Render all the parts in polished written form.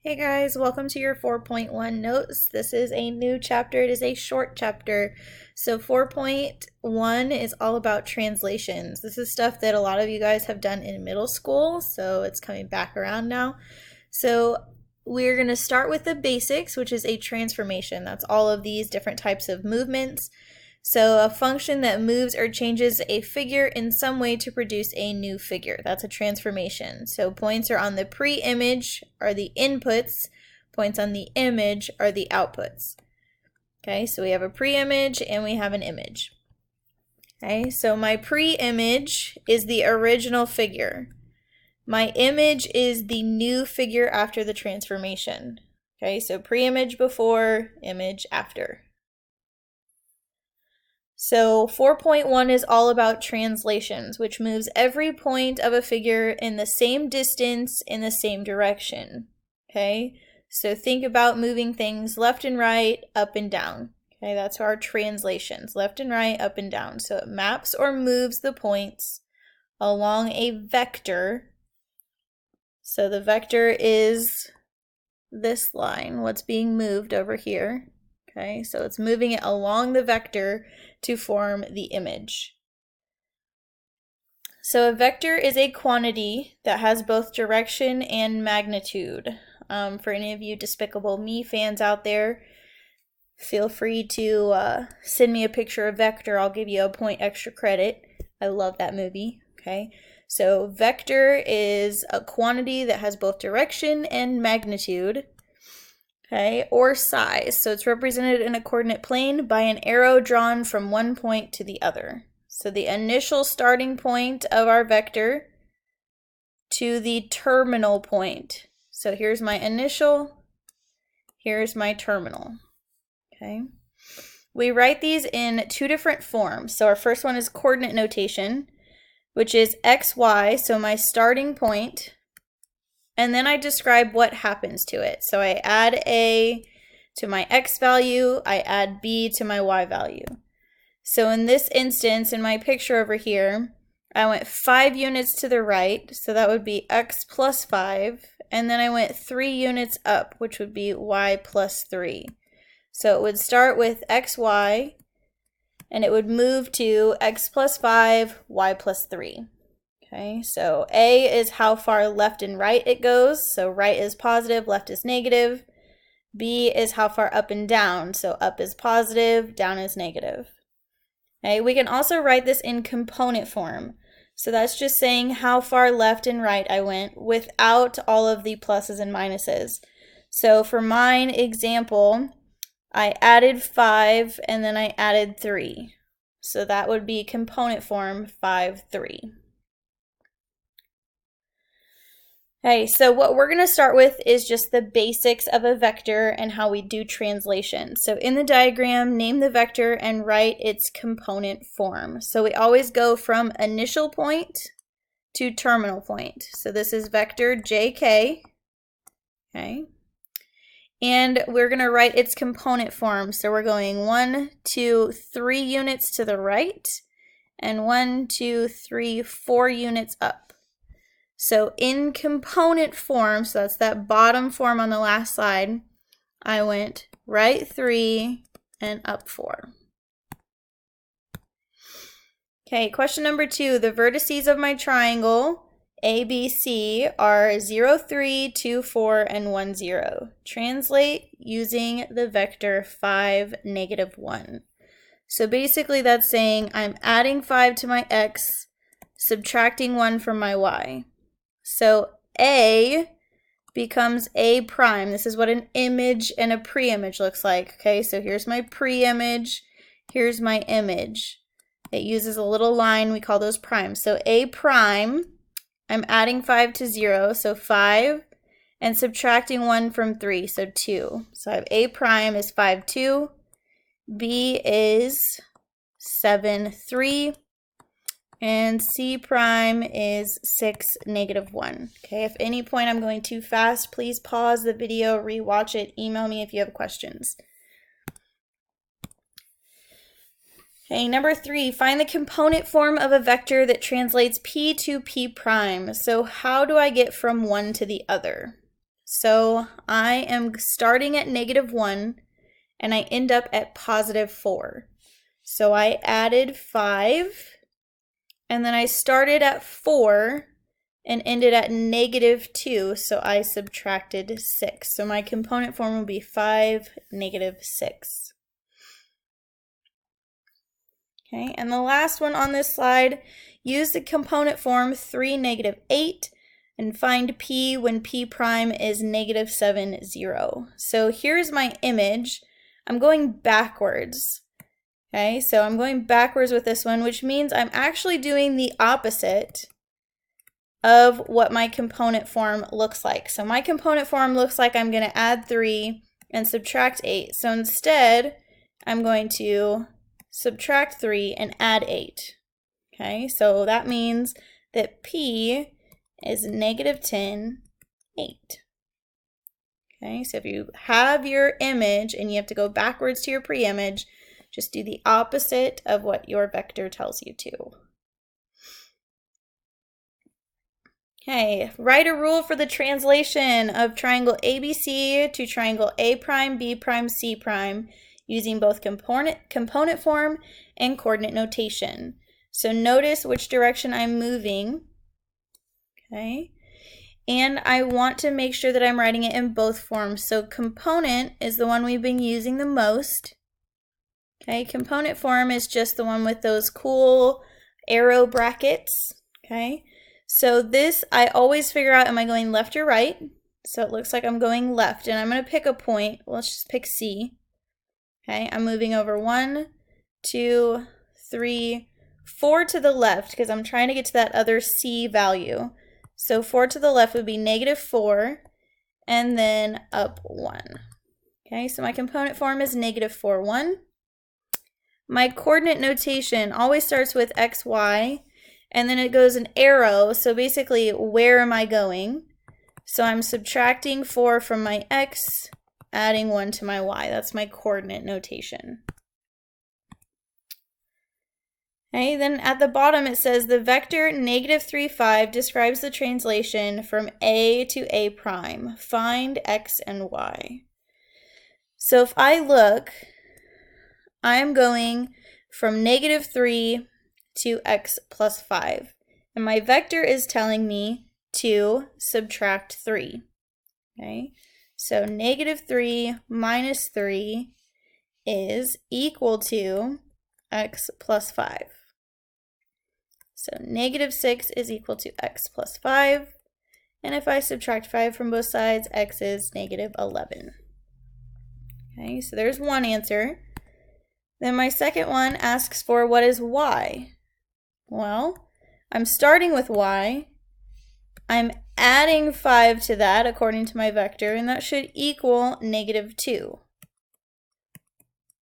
Hey guys, welcome to your 4.1 notes. This is a new chapter. It is a short chapter. So 4.1 is all about translations. This is stuff that a lot of you guys have done in middle school, so it's coming back around now. So we're going to start with the basics, which is a transformation. That's all of these different types of movements. So a function that moves or changes a figure in some way to produce a new figure. That's a transformation. So points are on the pre-image are the inputs. Points on the image are the outputs. Okay, so we have a pre-image and we have an image. Okay, so my pre-image is the original figure. My image is the new figure after the transformation. Okay, so pre-image before, image after. So 4.1 is all about translations, which moves every point of a figure in the same distance in the same direction. Okay, so think about moving things left and right, up and down. Okay, that's our translations, left and right, up and down. So it maps or moves the points along a vector. So the vector is this line, what's being moved over here. Okay, so it's moving it along the vector to form the image. So a vector is a quantity that has both direction and magnitude. For any of you Despicable Me fans out there, feel free to send me a picture of Vector. I'll give you a point extra credit. I love that movie. Okay, so vector is a quantity that has both direction and magnitude. Okay, or size. So it's represented in a coordinate plane by an arrow drawn from one point to the other. So the initial starting point of our vector to the terminal point. So here's my initial, here's my terminal. Okay, we write these in two different forms. So our first one is coordinate notation, which is xy, so my starting point. And then I describe what happens to it. So I add a to my x value, I add b to my y value. So in this instance, in my picture over here, I went 5 units to the right, so that would be x plus 5, and then I went 3 units up, which would be y plus 3. So it would start with xy, and it would move to x plus 5, y plus 3. Okay, so A is how far left and right it goes. So right is positive, left is negative. B is how far up and down. So up is positive, down is negative. Okay, we can also write this in component form. So that's just saying how far left and right I went without all of the pluses and minuses. So for mine example, I added 5 and then I added 3. So that would be component form 5, 3. Okay, so what we're going to start with is just the basics of a vector and how we do translation. So in the diagram, name the vector and write its component form. So we always go from initial point to terminal point. So this is vector jk, okay? And we're going to write its component form. So we're going 1, 2, 3 units to the right, and 1, 2, 3, 4 units up. So in component form, so that's that bottom form on the last slide, I went right 3 and up 4. Okay, question number 2. The vertices of my triangle ABC are 0, 3, 2, 4, and 1, 0. Translate using the vector 5, negative 1. So basically that's saying I'm adding 5 to my x, subtracting 1 from my y. So A becomes A prime. This is what an image and a pre-image looks like. Okay, so here's my pre-image, here's my image. It uses a little line, we call those primes. So A prime, I'm adding 5 to 0, so 5, and subtracting 1 from 3, so 2. So I have A prime is 5, 2, B is 7, 3, and C prime is 6, negative 1. Okay, if any point I'm going too fast, please pause the video, rewatch it, email me if you have questions. Okay, number 3, find the component form of a vector that translates P to P prime. So how do I get from one to the other? So I am starting at -1 and I end up at +4. So I added 5 and then I started at 4 and ended at -2, so I subtracted 6. So my component form will be 5, -6. Okay, and the last one on this slide, use the component form 3, -8, and find P when P prime is -7, 0. So here's my image. I'm going backwards. Okay, so I'm going backwards with this one, which means I'm actually doing the opposite of what my component form looks like. So my component form looks like I'm going to add 3 and subtract 8. So instead, I'm going to subtract 3 and add 8. Okay, so that means that P is -10, 8. Okay, so if you have your image and you have to go backwards to your pre-image, just do the opposite of what your vector tells you to. Okay, write a rule for the translation of triangle ABC to triangle A prime, B prime, C prime using both component form and coordinate notation. So notice which direction I'm moving. Okay, and I want to make sure that I'm writing it in both forms. So component is the one we've been using the most. Okay, component form is just the one with those cool arrow brackets. Okay, so this I always figure out, am I going left or right? So it looks like I'm going left, and I'm going to pick a point. Well, let's just pick C. Okay, I'm moving over 1, 2, 3, 4 to the left because I'm trying to get to that other C value. So 4 to the left would be -4 and then up 1. Okay, so my component form is -4, 1. My coordinate notation always starts with x, y, and then it goes an arrow. So basically, where am I going? So I'm subtracting 4 from my x, adding 1 to my y. That's my coordinate notation. Okay, then at the bottom it says the vector -3, 5 describes the translation from A to A prime. Find x and y. So if I look, I'm going from -3 to x plus 5. And my vector is telling me to subtract 3. Okay, so -3 minus 3 is equal to x plus 5. So -6 is equal to x plus 5. And if I subtract 5 from both sides, x is -11. Okay, so there's one answer. Then my second one asks for what is y? Well, I'm starting with y. I'm adding 5 to that according to my vector, and that should equal -2.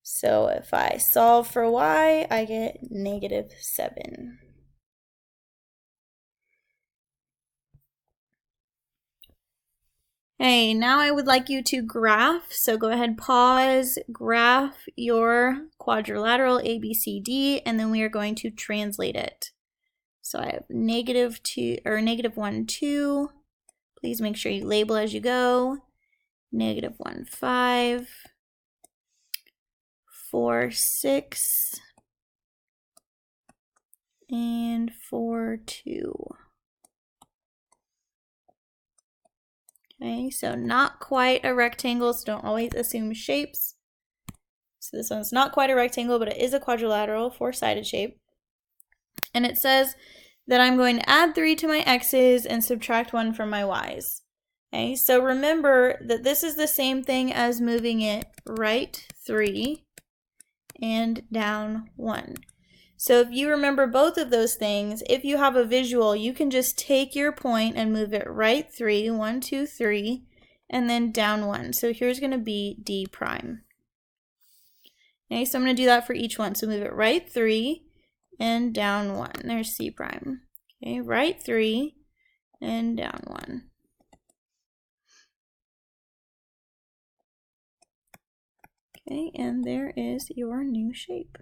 So if I solve for y, I get -7. Hey, now I would like you to graph. So go ahead, pause, graph your quadrilateral ABCD, and then we are going to translate it. So I have -2 or -1, 2. Please make sure you label as you go. -1, 5. 4, 6. And 4, 2. Okay, so not quite a rectangle, so don't always assume shapes. So this one's not quite a rectangle, but it is a quadrilateral, 4-sided shape. And it says that I'm going to add 3 to my x's and subtract 1 from my y's. Okay, so remember that this is the same thing as moving it right 3 and down 1. So if you remember both of those things, if you have a visual, you can just take your point and move it right 3, 1, 2, 3, and then down 1. So here's going to be D prime. Okay, so I'm going to do that for each one. So move it right 3 and down 1. There's C prime. Okay, right 3 and down 1. Okay, and there is your new shape.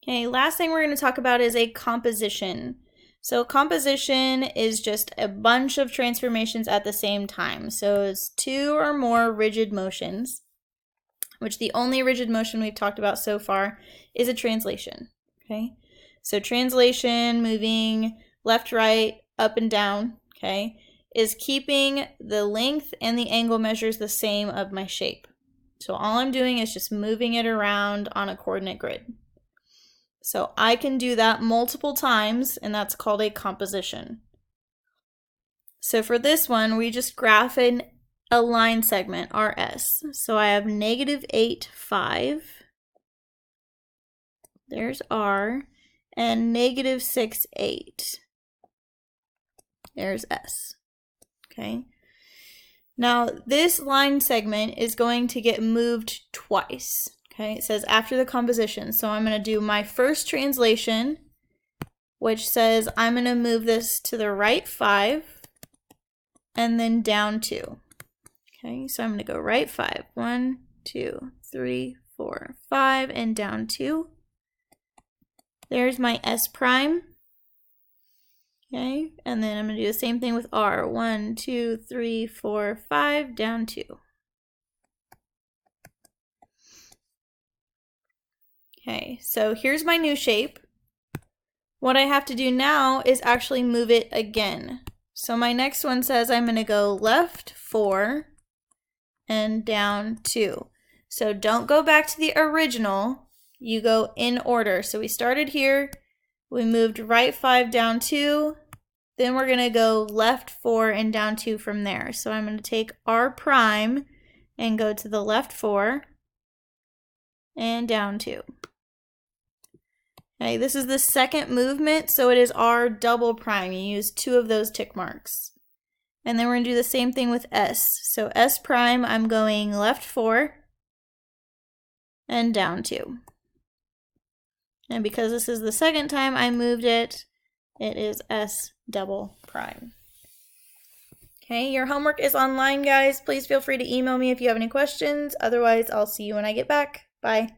Okay, last thing we're going to talk about is a composition. So composition is just a bunch of transformations at the same time. So it's two or more rigid motions, which the only rigid motion we've talked about so far is a translation. Okay, so translation, moving left, right, up and down, okay, is keeping the length and the angle measures the same of my shape. So all I'm doing is just moving it around on a coordinate grid. So I can do that multiple times, and that's called a composition. So for this one, we just graph a line segment, RS. So I have -8, 5. There's R. And -6, 8. There's S. Okay. Now, this line segment is going to get moved twice. Okay, it says after the composition. So I'm going to do my first translation, which says I'm going to move this to the right 5 and then down 2. Okay, so I'm going to go right 5. 1, 2, 3, 4, 5, and down 2. There's my S prime. Okay, and then I'm going to do the same thing with R. 1, 2, 3, 4, 5, down 2. Okay, so here's my new shape. What I have to do now is actually move it again. So my next one says I'm going to go left 4 and down 2. So don't go back to the original, you go in order. So we started here, we moved right 5 down 2, then we're going to go left 4 and down 2 from there. So I'm going to take R prime and go to the left 4 and down 2. Okay, this is the second movement, so it is R double prime. You use 2 of those tick marks. And then we're going to do the same thing with S. So S prime, I'm going left 4 and down 2. And because this is the second time I moved it, it is S double prime. Okay, your homework is online, guys. Please feel free to email me if you have any questions. Otherwise, I'll see you when I get back. Bye.